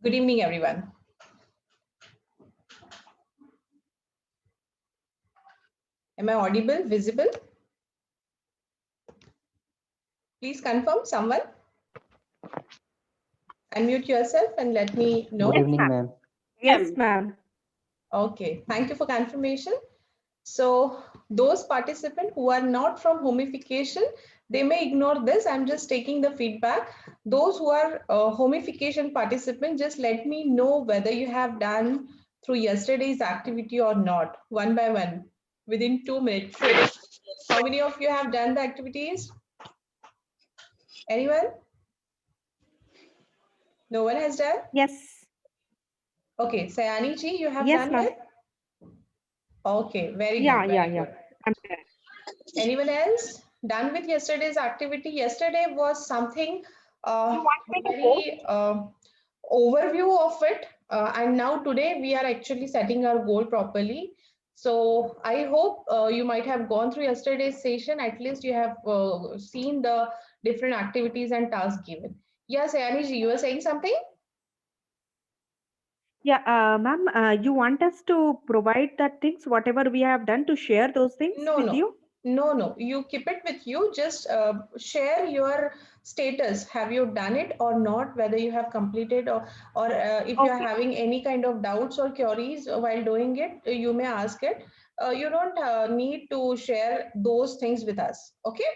Good evening, everyone. Am I audible, visible? Please confirm someone. Unmute yourself and let me know. Good evening, ma'am. Yes, ma'am. Okay, thank you for confirmation. So those participants who are not from homification, they may ignore this. I'm just taking the feedback. Those who are homification participants, just let me know whether you have done through yesterday's activity or not, one by one, within 2 minutes. How many of you have done the activities? Anyone? No one has done? Yes. Okay, Sayani ji, you have Yes, done ma'am. it? Okay, very Yeah, good. yeah, Very yeah. good. I'm there. Anyone else done with yesterday's activity? Yesterday was something very overview of it, and now today we are actually setting our goal properly. So I hope you might have gone through yesterday's session. At least you have seen the different activities and tasks given. Yes, Sayani ji, you were saying something? Yeah, ma'am, you want us to provide that things, whatever we have done, to share those things No, with no, you? no. You keep it with you. Just share your status. Have you done it or not? Whether you have completed or if you are Okay. having any kind of doubts or queries while doing it, you may ask it. You don't need to share those things with us. Okay?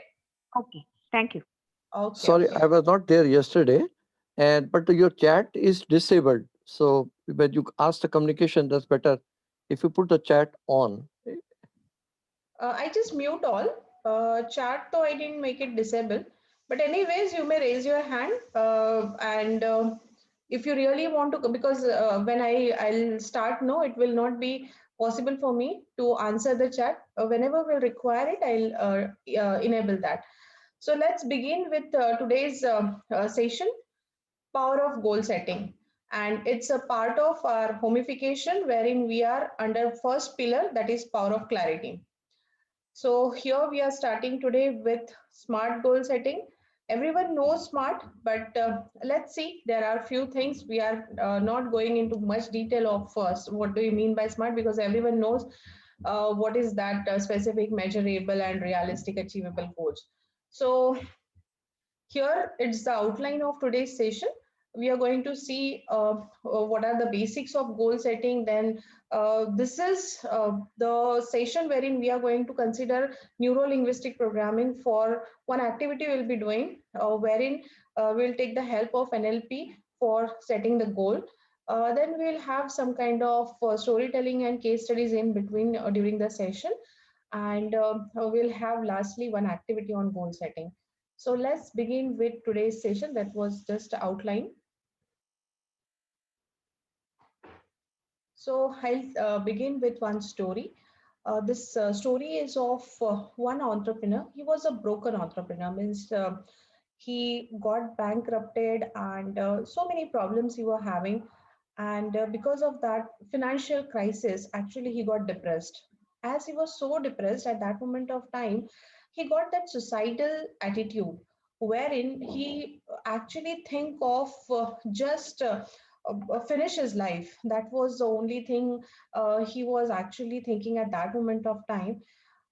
Okay. Thank you. Okay. Sorry, Okay. I was not there yesterday, but your chat is disabled. So when you ask the communication, that's better if you put the chat on. I just mute all. Chat though I didn't make it disable. But anyways, you may raise your hand and if you really want to, because when I'll start, no, it will not be possible for me to answer the chat. Whenever we'll require it, I'll enable that. So let's begin with today's session, power of goal setting. And it's a part of our homification wherein we are under first pillar, that is power of clarity. So here we are starting today with smart goal setting. Everyone knows smart, but let's see. There are few things we are not going into much detail of first. What do you mean by smart? Because everyone knows what is that specific, measurable, and realistic, achievable goals. So here it's the outline of today's session. We are going to see what are the basics of goal setting. Then this is the session wherein we are going to consider neuro-linguistic programming for one activity we'll be doing, wherein we'll take the help of NLP for setting the goal. Then we'll have some kind of storytelling and case studies in between during the session. And we'll have lastly one activity on goal setting. So let's begin with today's session that was just outlined. So I'll begin with one story. This story is of one entrepreneur. He was a broken entrepreneur, means he got bankrupted and so many problems he was having. And because of that financial crisis, actually he got depressed. As he was so depressed at that moment of time, he got that suicidal attitude wherein he actually think of just finish his life. That was the only thing he was actually thinking at that moment of time.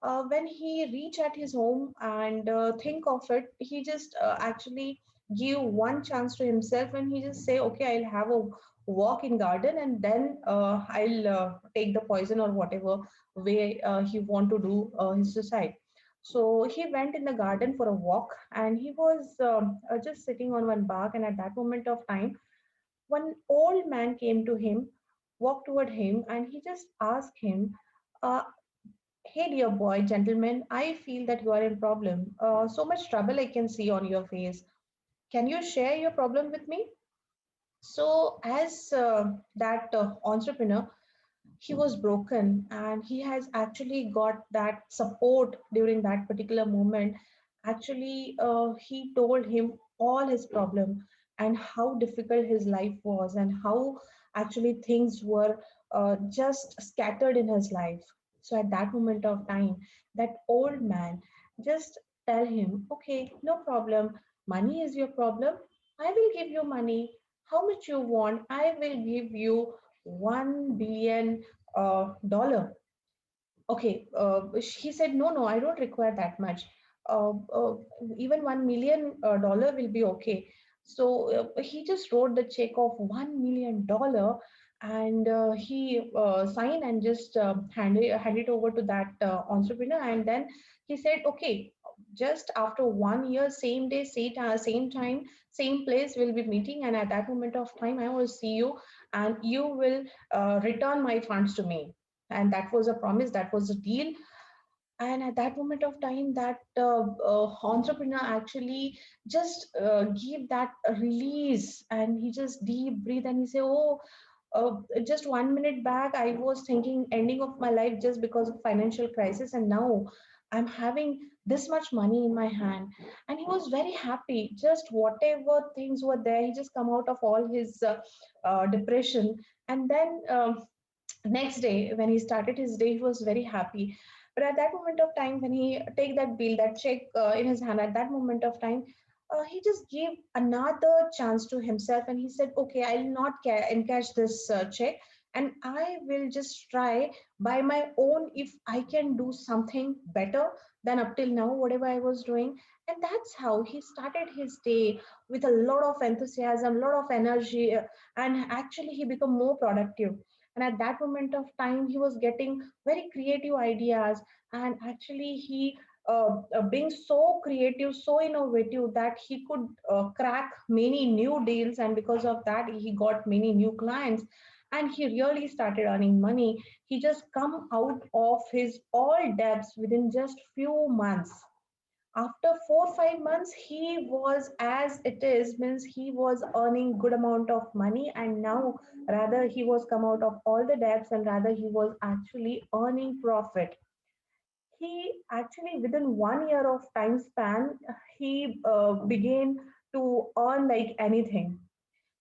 When he reach at his home and think of it, he just actually give one chance to himself and he just say, okay, I'll have a walk in garden and then I'll take the poison or whatever way he want to do his suicide. So he went in the garden for a walk and he was just sitting on one bark, and at that moment of time one old man came to him, walked toward him, and he just asked him, uh, hey, dear boy, gentleman, I feel that you are in problem. So much trouble I can see on your face. Can you share your problem with me? So, as that entrepreneur, he was broken and he has actually got that support during that particular moment. Actually, he told him all his problem and how difficult his life was and how actually things were just scattered in his life. So at that moment of time, that old man just tell him, okay, no problem, money is your problem, I will give you money. How much you want? I will give you $1 billion dollar. Okay, he said, no, no, I don't require that much. Uh, uh, Even $1 million dollar will be okay. So he just wrote the check of $1 million, and he signed and just hand it over to that entrepreneur. And then he said, okay, just after 1 year, same day, same time, same place, we'll be meeting. And at that moment of time, I will see you, and you will return my funds to me. And that was a promise, that was a deal. And at that moment of time, that entrepreneur actually just give that release, and he just deep breathe, and he say, oh, just 1 minute back I was thinking ending of my life just because of financial crisis, and now I'm having this much money in my hand. And he was very happy, just whatever things were there, he just come out of all his depression. And then next day when he started his day, he was very happy. But at that moment of time, when he take that bill, that check in his hand, at that moment of time, he just gave another chance to himself, and he said, okay, I'll not encash this check, and I will just try by my own if I can do something better than up till now whatever I was doing. And that's how he started his day, with a lot of enthusiasm, lot of energy, and actually he became more productive. And at that moment of time, he was getting very creative ideas. And actually he being so creative, so innovative, that he could crack many new deals, and because of that he got many new clients, and he really started earning money. He just come out of his all debts within just few months. After 4 5 months, he was as it is, means he was earning good amount of money. And now rather he was come out of all the debts, and rather he was actually earning profit. He actually within 1 year of time span, he began to earn like anything.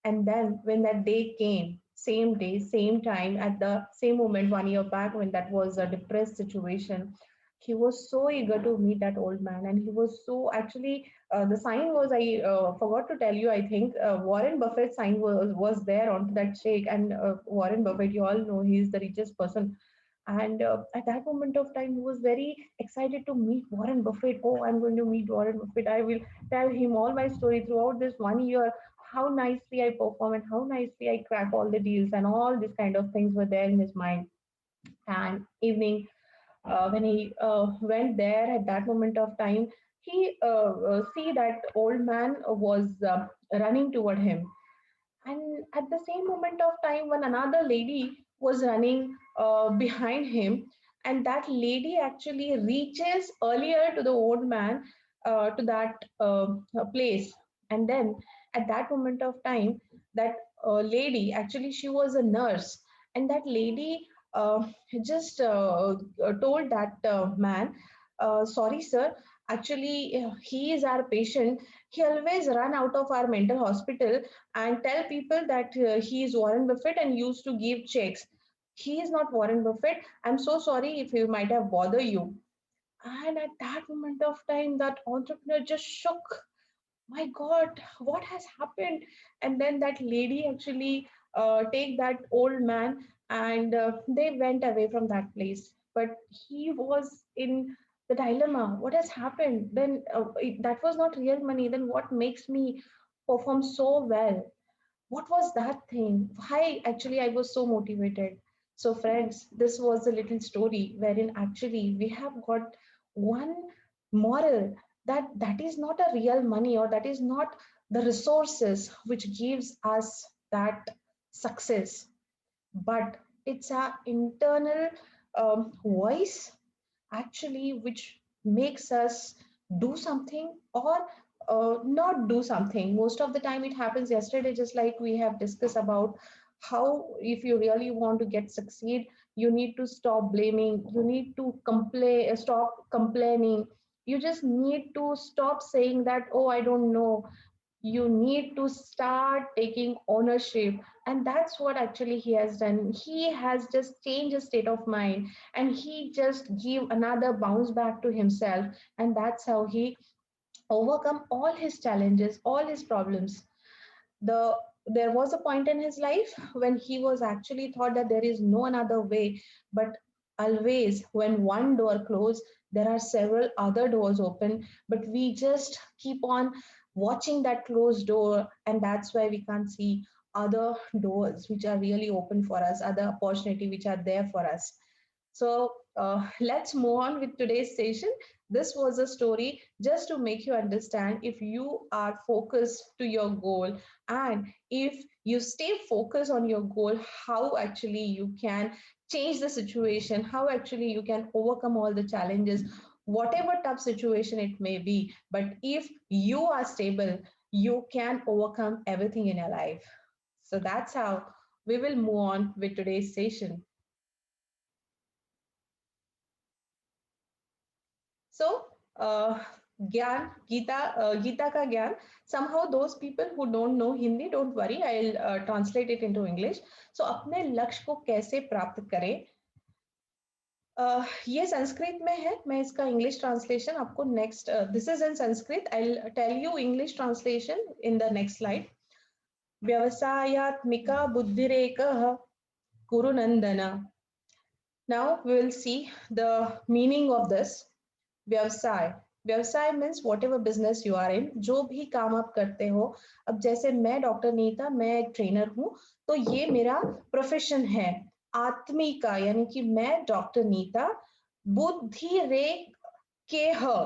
And then when that day came, same day, same time, at the same moment, 1 year back, when that was a depressed situation, he was so eager to meet that old man. And he was so actually, the sign was, I forgot to tell you, I think Warren Buffett sign was there onto that check. And Warren Buffett, you all know, he is the richest person. And at that moment of time, he was very excited to meet Warren Buffett. Oh, I'm going to meet Warren Buffett. I will tell him all my story throughout this 1 year, how nicely I perform and how nicely I crack all the deals, and all these kind of things were there in his mind. And evening, when he went there, at that moment of time, he see that old man was running toward him. And at the same moment of time, when another lady was running behind him, and that lady actually reaches earlier to the old man, to that place. And then at that moment of time, that lady, actually she was a nurse, and that lady just told that man, sorry sir, actually he is our patient. He always run out of our mental hospital and tell people that he is Warren Buffett and used to give checks. He is not Warren Buffett. I'm so sorry if he might have bothered you. And at that moment of time, that entrepreneur just shook. My God, what has happened? And then that lady actually take that old man, and they went away from that place. But he was in the dilemma. What has happened? Then that was not real money. Then what makes me perform so well? What was that thing? Why actually I was so motivated? So, friends, this was a little story wherein actually we have got one moral, that that is not a real money, or that is not the resources which gives us that success, but it's our internal voice actually which makes us do something, or not do something. Most of the time it happens yesterday, just like we have discussed about how, if you really want to get succeed, you need to stop blaming, you need to complain, stop complaining, you just need to stop saying that, oh, I don't know. You need to start taking ownership. And that's what actually he has done. He has just changed his state of mind, and he just give another bounce back to himself. And that's how he overcome all his challenges, all his problems. The there was a point in his life when he was actually thought that there is no another way, but always when one door closed, there are several other doors open, but we just keep on watching that closed door, and that's why we can't see other doors which are really open for us, other opportunity which are there for us. So let's move on with today's session. This was a story just to make you understand if you are focused to your goal, and if you stay focused on your goal, how actually you can change the situation, how actually you can overcome all the challenges, whatever tough situation it may be. But if you are stable, you can overcome everything in your life. So that's how we will move on with today's session. So, Gyan, Gita ka Gyan, somehow those people who don't know Hindi, don't worry, I'll translate it into English. So, अपने लक्ष्य को कैसे प्राप्त करें? ये संस्कृत में है, मैं इसका इंग्लिश ट्रांसलेशन आपको next, this is in Sanskrit, I tell you English translation in the next slide. व्यवसायात्मिका बुद्धिरेकः कुरु नंदन. Now we will see the meaning of this. व्यवसाय, व्यवसाय means whatever business you are in, जो भी काम आप करते हो. अब जैसे मैं डॉक्टर नीता, मैं एक ट्रेनर हूँ, तो ये मेरा प्रोफेशन है. आत्मिका यानी कि मैं डॉक्टर नीता, बुद्धि रे के ह,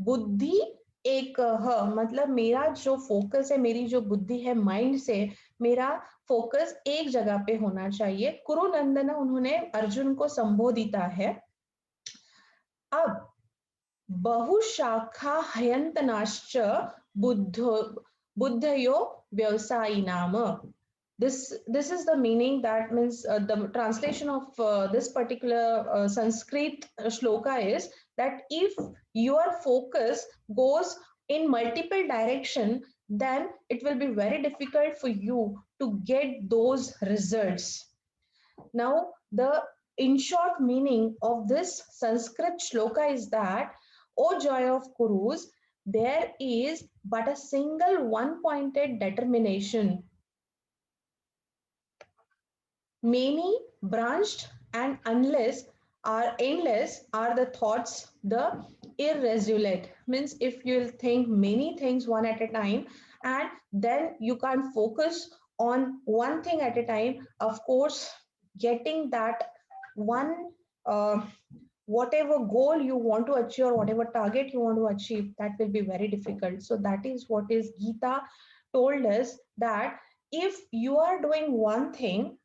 बुद्धि एक ह, मतलब मेरा जो फोकस है, मेरी जो बुद्धि है, माइंड से मेरा फोकस एक जगह पे होना चाहिए. कुरु नंदन उन्होंने अर्जुन को संबोधिता है. अब बहुशाखा हयंतनाश्च बुद्धो बुद्धयो व्यवसायिनाम. This is the meaning, that means the translation of this particular Sanskrit shloka is that if your focus goes in multiple direction, then it will be very difficult for you to get those results. Now, the in short meaning of this Sanskrit shloka is that, O joy of Kurus, there is but a single one-pointed determination. Many branched and unless are endless are the thoughts, the irresolute. Means if you'll think many things one at a time, and then you can't focus on one thing at a time, of course, getting that one whatever goal you want to achieve or whatever target you want to achieve, that will be very difficult. So that is what is Gita told us, that if you are doing one thing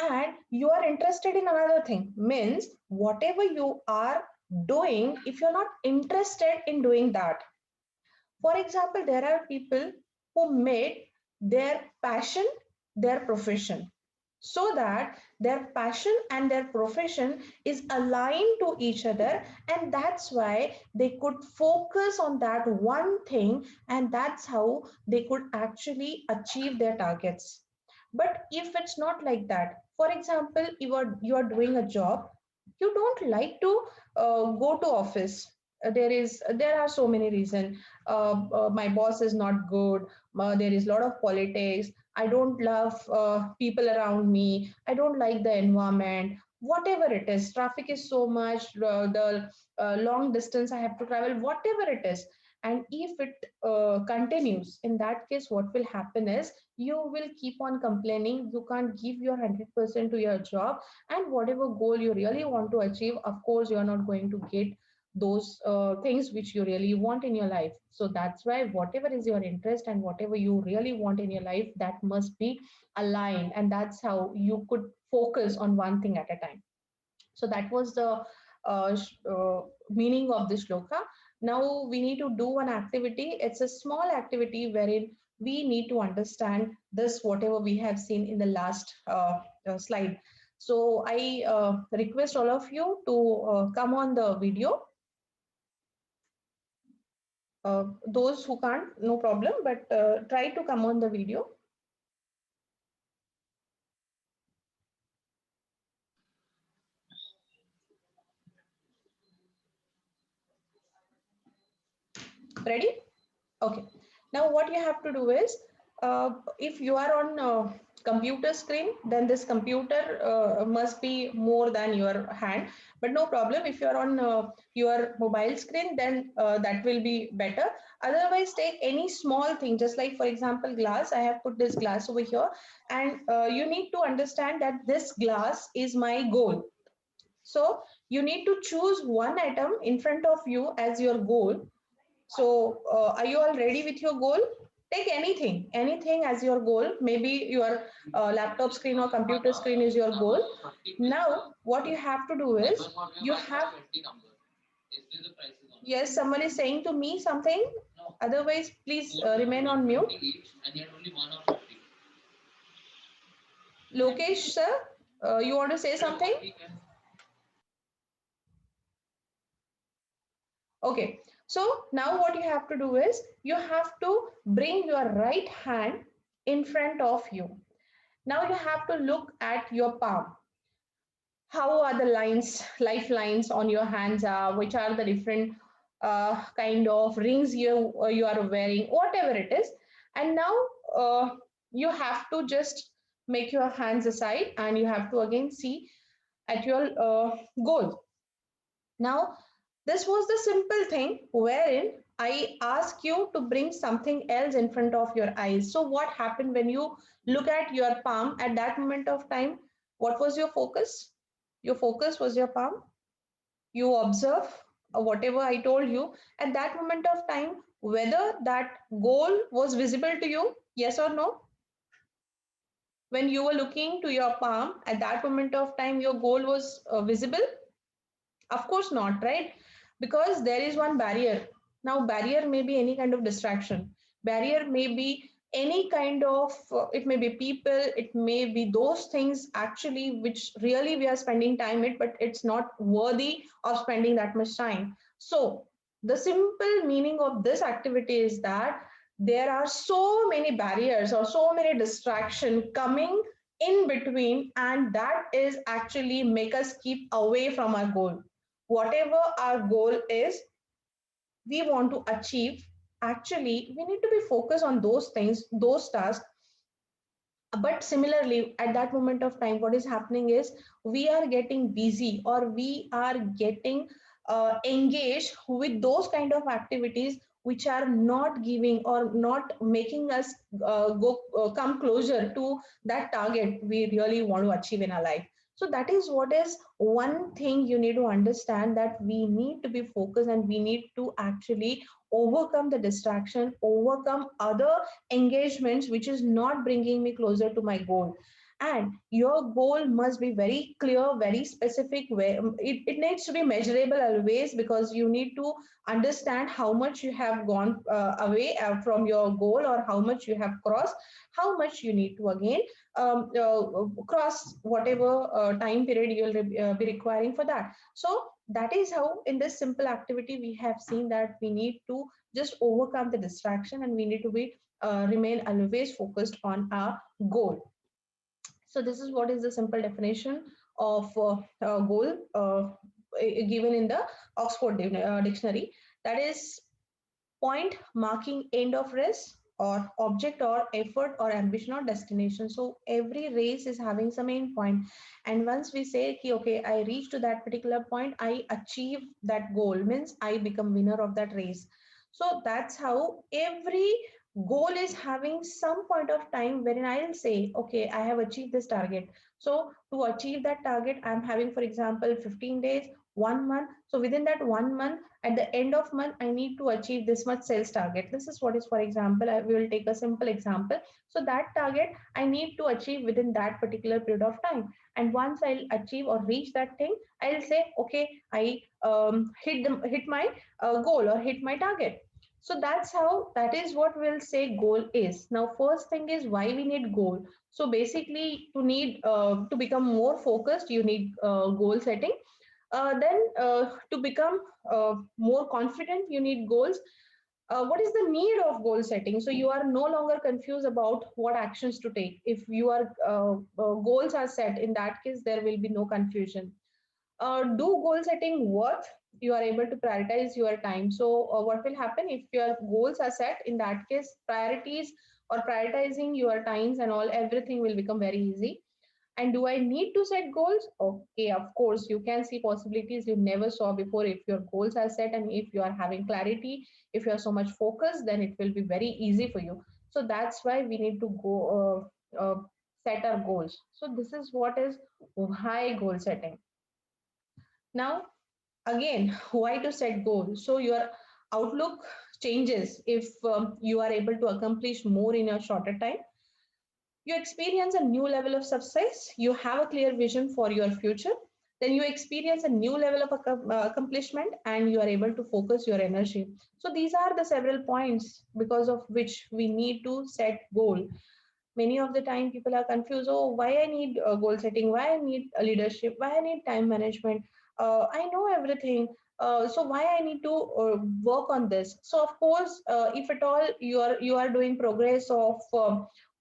and you are interested in another thing, means whatever you are doing, if you're not interested in doing that, for example, there are people who made their passion their profession, so that their passion and their profession is aligned to each other, and that's why they could focus on that one thing, and that's how they could actually achieve their targets. But if it's not like that, for example, you are doing a job, you don't like to go to office. There are so many reasons. My boss is not good, there is a lot of politics, I don't love people around me, I don't like the environment, whatever it is, traffic is so much, the long distance I have to travel, whatever it is. And if it continues, in that case, what will happen is you will keep on complaining, you can't give your 100% to your job, and whatever goal you really want to achieve, of course, you are not going to get those things which you really want in your life. So that's why whatever is your interest and whatever you really want in your life, that must be aligned, and that's how you could focus on one thing at a time. So that was the meaning of this shloka. Now we need to do one activity. It's a small activity wherein we need to understand this, whatever we have seen in the last slide. So I request all of you to come on the video. Those who can't, no problem, but try to come on the video. Ready? Okay. Now what you have to do is If you are on computer screen, then this computer must be more than your hand, but no problem. If you are on your mobile screen, then that will be better. Otherwise, take any small thing, just like for example glass. I have put this glass over here, and you need to understand that this glass is my goal. So you need to choose one item in front of you as your goal. So, are you all ready with your goal? Take anything, anything as your goal. Maybe your laptop screen or computer screen is your goal. Now, what you have to do is you have. Yes, someone is saying to me something. Otherwise, please remain on mute. Lokesh, sir, you want to say something? Okay, so now what you have to do is you have to bring your right hand in front of you. Now you have to look at your palm. How are the lines, lifelines on your hands are, which are the different kind of rings you are wearing, whatever it is. And now you have to just make your hands aside and you have to again see at your goal. Now, this was the simple thing wherein I ask you to bring something else in front of your eyes. So, what happened when you look at your palm at that moment of time? What was your focus? Your focus was your palm. You observe whatever I told you at that moment of time, whether that goal was visible to you, yes or no? When you were looking to your palm at that moment of time, your goal was visible. Of course not, right? Because there is one barrier. Now, barrier may be any kind of distraction. Barrier may be any kind of, it may be people, it may be those things actually which really we are spending time in, but it's not worthy of spending that much time. So, the simple meaning of this activity is that there are so many barriers or so many distractions coming in between, and that is actually make us keep away from our goal. Whatever our goal is we want to achieve, actually we need to be focused on those things, those tasks. But similarly at that moment of time what is happening is we are getting busy or we are getting engaged with those kind of activities which are not giving or not making us go come closer to that target we really want to achieve in our life. So that is what is one thing you need to understand, that we need to be focused and we need to actually overcome the distraction, overcome other engagements which is not bringing me closer to my goal. And your goal must be very clear, very specific, where it needs to be measurable always, because you need to understand how much you have gone away from your goal or how much you have crossed, how much you need to again cross whatever time period you will be requiring for that. So that is how in this simple activity we have seen that we need to just overcome the distraction and we need to be remain always focused on our goal. So this is what is the simple definition of goal given in the Oxford Dictionary. That is point marking end of race or object or effort or ambition or destination. So every race is having some end point, and once we say okay, I reach to that particular point, I achieve that goal, means I become winner of that race. So that's how every goal is having some point of time wherein I'll say okay, I have achieved this target. So to achieve that target I'm having, for example, 15 days, 1 month. So within that 1 month, at the end of month I need to achieve this much sales target. This is what is, for example, we will take a simple example. So that target I need to achieve within that particular period of time, and once I'll achieve or reach that thing, I'll say okay, I hit my goal or hit my target. So that's how, that is what we'll say goal is. Now first thing is why we need goal. So basically to need to become more focused you need goal setting. Then to become more confident you need goals. What is the need of goal setting? So you are no longer confused about what actions to take. If your goals are set, in that case there will be no confusion. Do goal setting work? You are able to prioritize your time. So what will happen if your goals are set? In that case priorities or prioritizing your times and all, everything will become very easy. And do I need to set goals? Okay, of course, you can see possibilities you never saw before if your goals are set and if you are having clarity, if you are so much focused, then it will be very easy for you. So that's why we need to go set our goals. So this is what is why goal setting. Now, again, why to set goals? So your outlook changes if you are able to accomplish more in a shorter time. You experience a new level of success, you have a clear vision for your future, then you experience a new level of accomplishment, and you are able to focus your energy. So these are the several points because of which we need to set goal. Many of the time people are confused, oh, why I need goal setting, why I need leadership, why I need time management, I know everything, so why I need to work on this. So of course, if at all you are doing progress of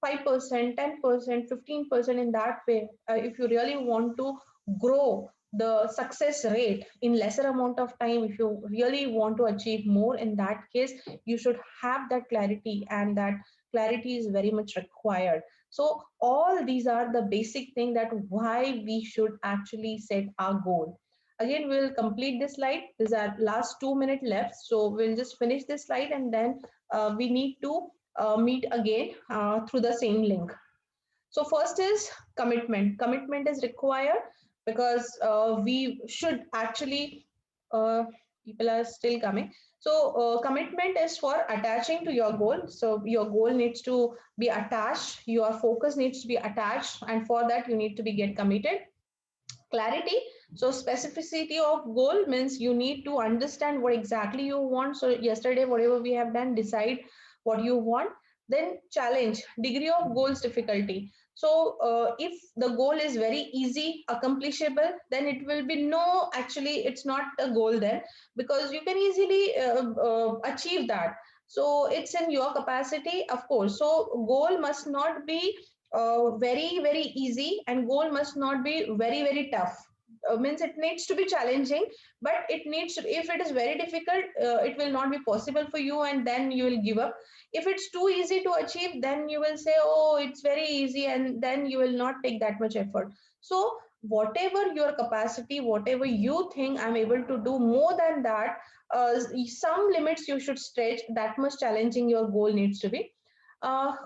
5%, 10%, 15% in that way, if you really want to grow the success rate in lesser amount of time, if you really want to achieve more, in that case you should have that clarity, and that clarity is very much required. So all these are the basic thing that why we should actually set our goal. Again, we'll complete this slide. These are last 2 minutes left, so we'll just finish this slide, and then we need to meet again through the same link. So first is commitment. Commitment is required because we should actually, uh, people are still coming. So commitment is for attaching to your goal. So your goal needs to be attached, your focus needs to be attached, and for that you need to be get committed. Clarity. So specificity of goal means you need to understand what exactly you want. So yesterday, whatever we have done, decide what you want. Then challenge, degree of goals difficulty. So if the goal is very easy accomplishable, then it will be no, actually it's not a goal then, because you can easily achieve that. So it's in your capacity, of course. So goal must not be very very easy, and goal must not be very very tough. Means it needs to be challenging, but it needs to, if it is very difficult, it will not be possible for you, and then you will give up. If it's too easy to achieve, then you will say, oh, it's very easy, and then you will not take that much effort. So whatever your capacity, whatever you think I'm able to do more than that, some limits you should stretch, that much challenging your goal needs to be.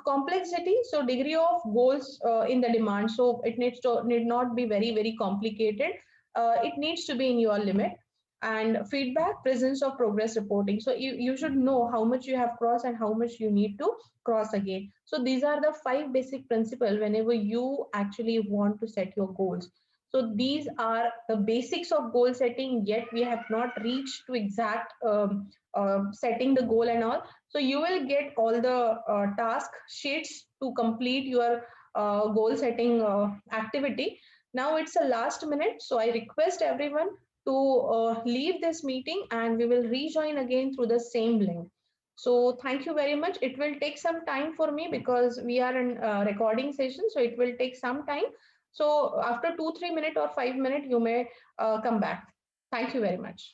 Complexity, so degree of goals in the demand, so it needs to need not be very very complicated, it needs to be in your limit. And feedback, presence of progress reporting, so you should know how much you have crossed and how much you need to cross again. So these are the five basic principles whenever you actually want to set your goals. So these are the basics of goal setting, yet we have not reached to exact setting the goal and all. So you will get all the task sheets to complete your goal setting activity. Now it's the last minute, so I request everyone to leave this meeting, and we will rejoin again through the same link. So thank you very much. It will take some time for me because we are in recording session, so it will take some time. So after 2 3 minutes or 5 minutes, you may come back. Thank you very much.